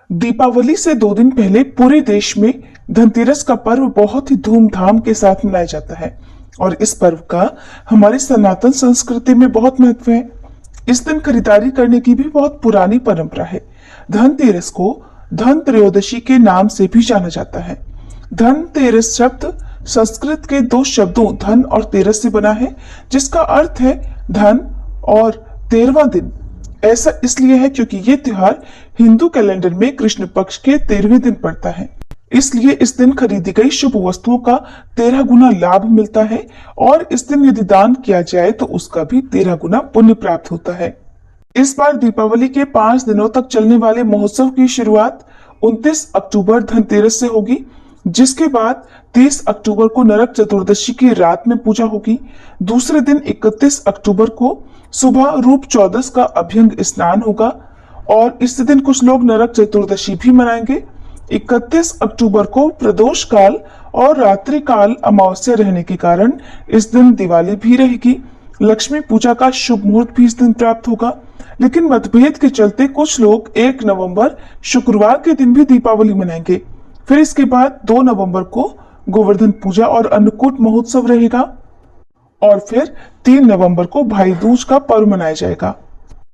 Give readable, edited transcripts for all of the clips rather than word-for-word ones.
दीपावली से 2 दिन पहले पूरे देश में धनतेरस का पर्व बहुत ही धूमधाम के साथ मनाया जाता है और इस पर्व का हमारी सनातन संस्कृति में बहुत महत्व है। इस दिन खरीदारी करने की भी बहुत पुरानी परंपरा है। धनतेरस को धन त्रयोदशी के नाम से भी जाना जाता है। धनतेरस शब्द संस्कृत के 2 शब्दों धन और तेरस से बना है, जिसका अर्थ है धन और 13वां दिन। ऐसा इसलिए है क्योंकि ये त्योहार हिंदू कैलेंडर में कृष्ण पक्ष के 13वें दिन पड़ता है। इसलिए इस दिन खरीदी गई शुभ वस्तुओं का 13 गुना लाभ मिलता है और इस दिन यदि दान किया जाए तो उसका भी 13 गुना पुण्य प्राप्त होता है। इस बार दीपावली के 5 दिनों तक चलने वाले महोत्सव की शुरुआत 29 अक्टूबर धनतेरस से होगी, जिसके बाद 30 अक्टूबर को नरक चतुर्दशी की रात में पूजा होगी। दूसरे दिन 31 अक्टूबर को सुबह रूप चौदस का अभ्यंग स्नान होगा और इस दिन कुछ लोग नरक चतुर्दशी भी मनाएंगे। 31 अक्टूबर को प्रदोष काल और रात्रि काल अमावस्या रहने के कारण इस दिन दिवाली भी रहेगी। लक्ष्मी पूजा का शुभ मुहूर्त भी इस दिन प्राप्त होगा, लेकिन मतभेद के चलते कुछ लोग 1 नवंबर शुक्रवार के दिन भी दीपावली मनाएंगे। फिर इसके बाद 2 नवंबर को गोवर्धन पूजा और अन्नकूट महोत्सव रहेगा और फिर 3 नवंबर को भाई दूज का पर्व मनाया जाएगा।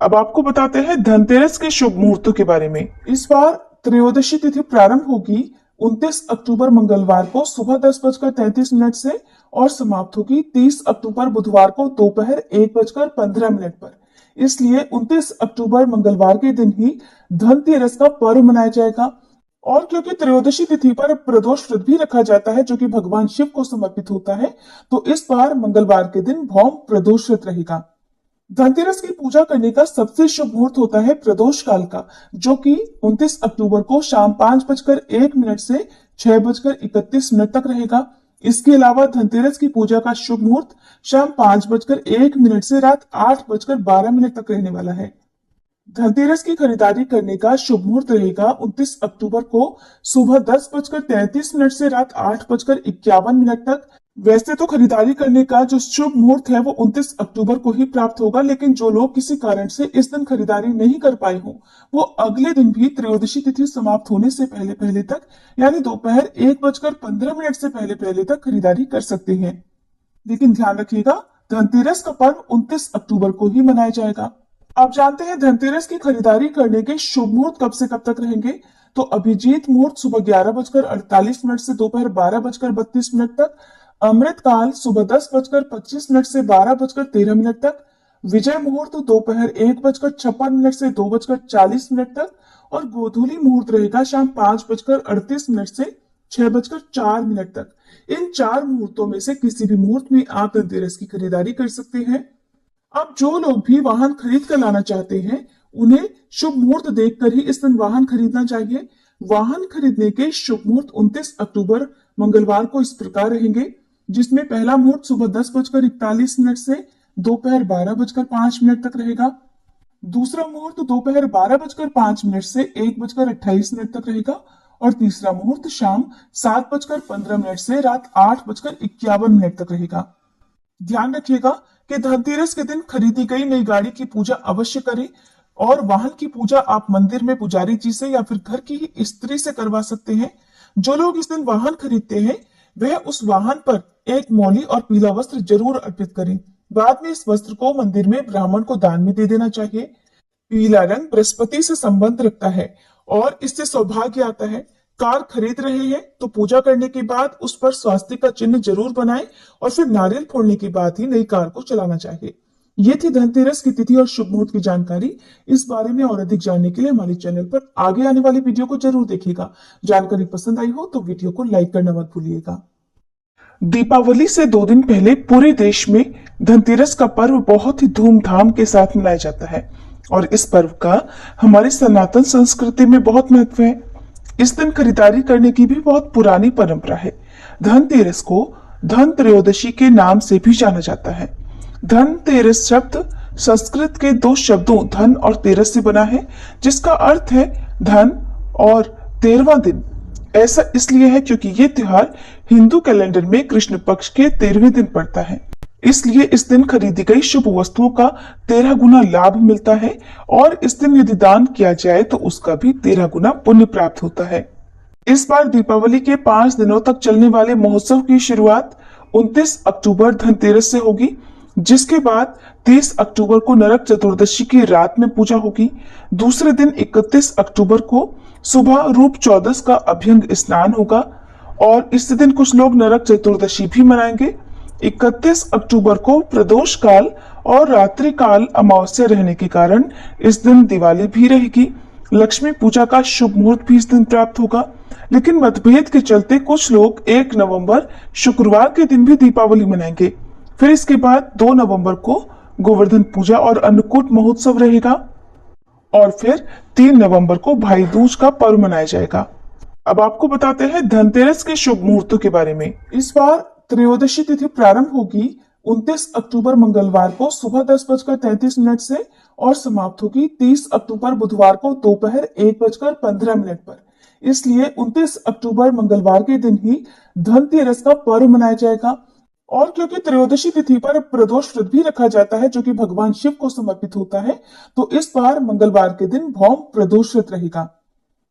अब आपको बताते हैं धनतेरस के शुभ मुहूर्तों के बारे में। इस बार त्रयोदशी तिथि प्रारंभ होगी 29 अक्टूबर मंगलवार को सुबह 10:33 से और समाप्त होगी 30 अक्टूबर बुधवार को दोपहर 1:15 पर। इसलिए 29 अक्टूबर मंगलवार के दिन ही धनतेरस का पर्व मनाया जाएगा। और क्योंकि त्रयोदशी तिथि पर प्रदोष व्रत भी रखा जाता है जो कि भगवान शिव को समर्पित होता है, तो इस बार मंगलवार के दिन भौम प्रदोष व्रत रहेगा। धनतेरस की पूजा करने का सबसे शुभ मुहूर्त होता है प्रदोष काल का, जो कि 29 अक्टूबर को शाम 5:01 से 6:31 तक रहेगा। इसके अलावा धनतेरस की पूजा का शुभ मुहूर्त शाम 5:01 से रात 8:12 तक रहने वाला है। धनतेरस की खरीदारी करने का शुभ मुहूर्त रहेगा 29 अक्टूबर को सुबह 10:33 से रात 8:51 तक। वैसे तो खरीदारी करने का जो शुभ मुहूर्त है वो 29 अक्टूबर को ही प्राप्त होगा, लेकिन जो लोग किसी कारण से इस दिन खरीदारी नहीं कर पाए हों, वो अगले दिन भी त्रयोदशी तिथि समाप्त होने से पहले पहले तक, यानी दोपहर 1:15 से पहले पहले तक खरीदारी कर सकते हैं। लेकिन ध्यान रखिएगा, धनतेरस का पर्व 29 अक्टूबर को ही मनाया जाएगा। आप जानते हैं धनतेरस की खरीदारी करने के शुभ मुहूर्त कब से कब तक रहेंगे? तो अभिजीत मुहूर्त सुबह 11:48 से दोपहर 12:32 तक, अमृत काल सुबह 10:25 से 12:13 तक, विजय मुहूर्त दोपहर 1:56 से 2:40 तक और गोधूली मुहूर्त रहेगा शाम 5:38 से 6:04 तक। इन 4 मुहूर्तों में से किसी भी मुहूर्त में आप धनतेरस की खरीदारी कर सकते हैं। अब जो लोग भी वाहन खरीद कर लाना चाहते हैं, उन्हें शुभ मुहूर्त देखकर ही इस दिन वाहन खरीदना चाहिए। वाहन खरीदने के शुभ मुहूर्त 29 अक्टूबर मंगलवार को इस प्रकार रहेंगे, जिसमें पहला मुहूर्त सुबह 10:41 से दोपहर 12:05 तक रहेगा। दूसरा मुहूर्त दोपहर 12:05 से 1:28 तक रहेगा और तीसरा मुहूर्त शाम 7:15 से रात 8:51 तक रहेगा। ध्यान रखिएगा कि धनतेरस के दिन खरीदी गई नई गाड़ी की पूजा अवश्य करें और वाहन की पूजा आप मंदिर में पुजारी जी से या फिर घर की ही स्त्री से करवा सकते हैं। जो लोग इस दिन वाहन खरीदते हैं, वह उस वाहन पर एक मौली और पीला वस्त्र जरूर अर्पित करें। बाद में इस वस्त्र को मंदिर में ब्राह्मण को दान में दे देना चाहिए। पीला रंग बृहस्पति से संबंध रखता है और इससे सौभाग्य आता है। कार खरीद रहे हैं तो पूजा करने के बाद उस पर स्वास्तिक का चिन्ह जरूर बनाएं और फिर नारियल फोड़ने के बाद ही नई कार को चलाना चाहिए। ये थी धनतेरस की तिथि और शुभ मुहूर्त की जानकारी। इस बारे में और अधिक जानने के लिए हमारे चैनल पर आगे आने वाली वीडियो को जरूर देखिएगा। जानकारी पसंद आई हो तो वीडियो को लाइक करना मत भूलिएगा। दीपावली से 2 दिन पहले पूरे देश में धनतेरस का पर्व बहुत ही धूमधाम के साथ मनाया जाता है और इस पर्व का हमारी सनातन संस्कृति में बहुत महत्व है। इस दिन खरीदारी करने की भी बहुत पुरानी परंपरा है। धनतेरस को धन त्रयोदशी के नाम से भी जाना जाता है। धनतेरस शब्द संस्कृत के 2 शब्दों धन और तेरस से बना है, जिसका अर्थ है धन और 13वां दिन। ऐसा इसलिए है क्योंकि ये त्योहार हिंदू कैलेंडर में कृष्ण पक्ष के 13वें दिन पड़ता है। इसलिए इस दिन खरीदी गई शुभ वस्तुओं का 13 गुना लाभ मिलता है और इस दिन यदि दान किया जाए तो उसका भी 13 गुना पुण्य प्राप्त होता है। इस बार दीपावली के 5 दिनों तक चलने वाले महोत्सव की शुरुआत 29 अक्टूबर धनतेरस से होगी, जिसके बाद 30 अक्टूबर को नरक चतुर्दशी की रात में पूजा होगी। दूसरे दिन 31 अक्टूबर को सुबह रूप चौदस का अभ्यंग स्नान होगा और इस दिन कुछ लोग नरक चतुर्दशी भी मनाएंगे। 31 अक्टूबर को प्रदोष काल और रात्रि काल अमावस्या रहने के कारण इस दिन दिवाली भी रहेगी। लक्ष्मी पूजा का शुभ मुहूर्त भी इस दिन प्राप्त होगा, लेकिन मतभेद के चलते कुछ लोग 1 नवंबर शुक्रवार के दिन भी दीपावली मनाएंगे। फिर इसके बाद 2 नवंबर को गोवर्धन पूजा और अन्नकूट महोत्सव रहेगा और फिर 3 नवंबर को भाई दूज का पर्व मनाया जाएगा। अब आपको बताते हैं धनतेरस के शुभ मुहूर्तों के बारे में। इस बार त्रयोदशी तिथि प्रारंभ होगी 29 अक्टूबर मंगलवार को सुबह 10:33 से और समाप्त होगी 30 अक्टूबर बुधवार को दोपहर 1:15 पर। इसलिए 29 अक्टूबर मंगलवार के दिन ही धनतेरस का पर्व मनाया जाएगा। और क्योंकि त्रयोदशी तिथि पर प्रदोष व्रत भी रखा जाता है जो कि भगवान शिव को समर्पित होता है, तो इस बार मंगलवार के दिन भौम प्रदोष व्रत रहेगा।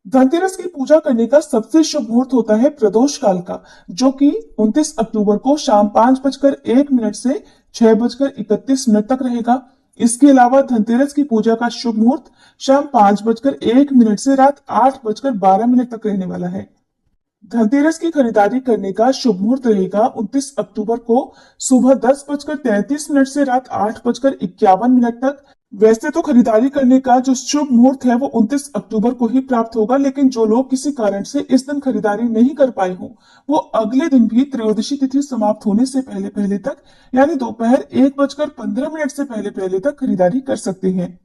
धनतेरस की पूजा करने का सबसे शुभ मुहूर्त होता है प्रदोष काल का, जो कि 29 अक्टूबर को शाम 5:01 से 6:31 तक रहेगा। इसके अलावा धनतेरस की पूजा का शुभ मुहूर्त शाम 5:01 से रात 8:12 तक रहने वाला है। धनतेरस की खरीदारी करने का शुभ मुहूर्त रहेगा 29 अक्टूबर को सुबह 10:33 से रात 8:51 तक। वैसे तो खरीदारी करने का जो शुभ मुहूर्त है वो 29 अक्टूबर को ही प्राप्त होगा, लेकिन जो लोग किसी कारण से इस दिन खरीदारी नहीं कर पाए हों, वो अगले दिन भी त्रयोदशी तिथि समाप्त होने से पहले पहले तक, यानी दोपहर 1:15 से पहले पहले तक खरीदारी कर सकते हैं।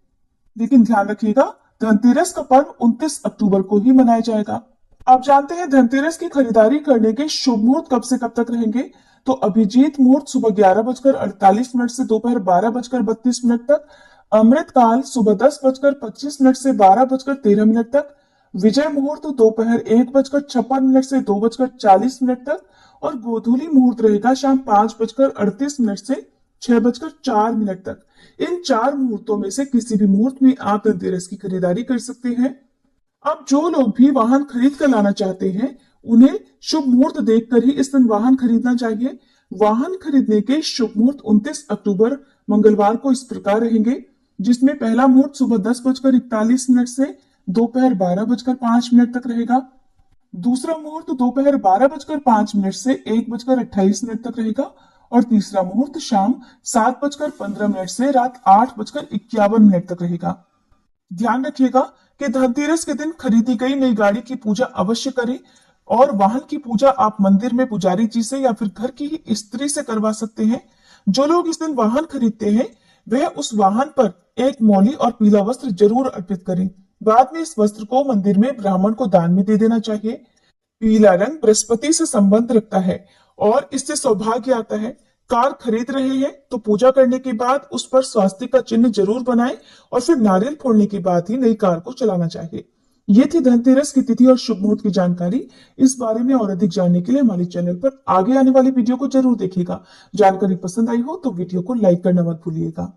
लेकिन ध्यान रखिएगा, धनतेरस का पर्व 29 अक्टूबर को ही मनाया जाएगा। आप जानते हैं धनतेरस की खरीदारी करने के शुभ मुहूर्त कब से कब तक रहेंगे? तो अभिजीत मुहूर्त सुबह 11:48 से दोपहर 12:32 तक, अमृत काल सुबह 10:25 से 12:13 तक, विजय मुहूर्त दोपहर 1:56 से 2:40 तक और गोधूली मुहूर्त रहेगा शाम 5:38 से 6:04 तक। इन 4 मुहूर्तों में से किसी भी मुहूर्त में आप धनतेरस की खरीदारी कर सकते हैं। अब जो लोग भी वाहन खरीद कर लाना चाहते हैं, उन्हें शुभ मुहूर्त देखकर ही इस दिन वाहन खरीदना चाहिए। वाहन खरीदने के शुभ मुहूर्त 29 अक्टूबर मंगलवार को इस प्रकार रहेंगे, जिसमें पहला मुहूर्त सुबह 10:41 से दोपहर 12:05 तक रहेगा। दूसरा मुहूर्त दोपहर 12:05 से 1:28 तक रहेगा और तीसरा मुहूर्त शाम 7:15 से रात 8:51 तक रहेगा। ध्यान रखिएगा कि धनतेरस के दिन खरीदी गई नई गाड़ी की पूजा अवश्य करें और वाहन की पूजा आप मंदिर में पुजारी जी से या फिर घर की ही स्त्री से करवा सकते हैं। जो लोग इस दिन वाहन खरीदते हैं वह उस वाहन पर एक मौली और पीला वस्त्र जरूर अर्पित करें। बाद में इस वस्त्र को मंदिर में ब्राह्मण को दान में दे देना चाहिए। पीला रंग बृहस्पति से संबंध रखता है और इससे सौभाग्य आता है। कार खरीद रहे हैं तो पूजा करने के बाद उस पर स्वास्तिक का चिन्ह जरूर बनाएं और फिर नारियल फोड़ने के बाद ही नई कार को चलाना चाहिए। ये थी धनतेरस की तिथि और शुभ मुहूर्त की जानकारी। इस बारे में और अधिक जानने के लिए हमारे चैनल पर आगे आने वाली वीडियो को जरूर देखिएगा। जानकारी पसंद आई हो तो वीडियो को लाइक करना मत भूलिएगा।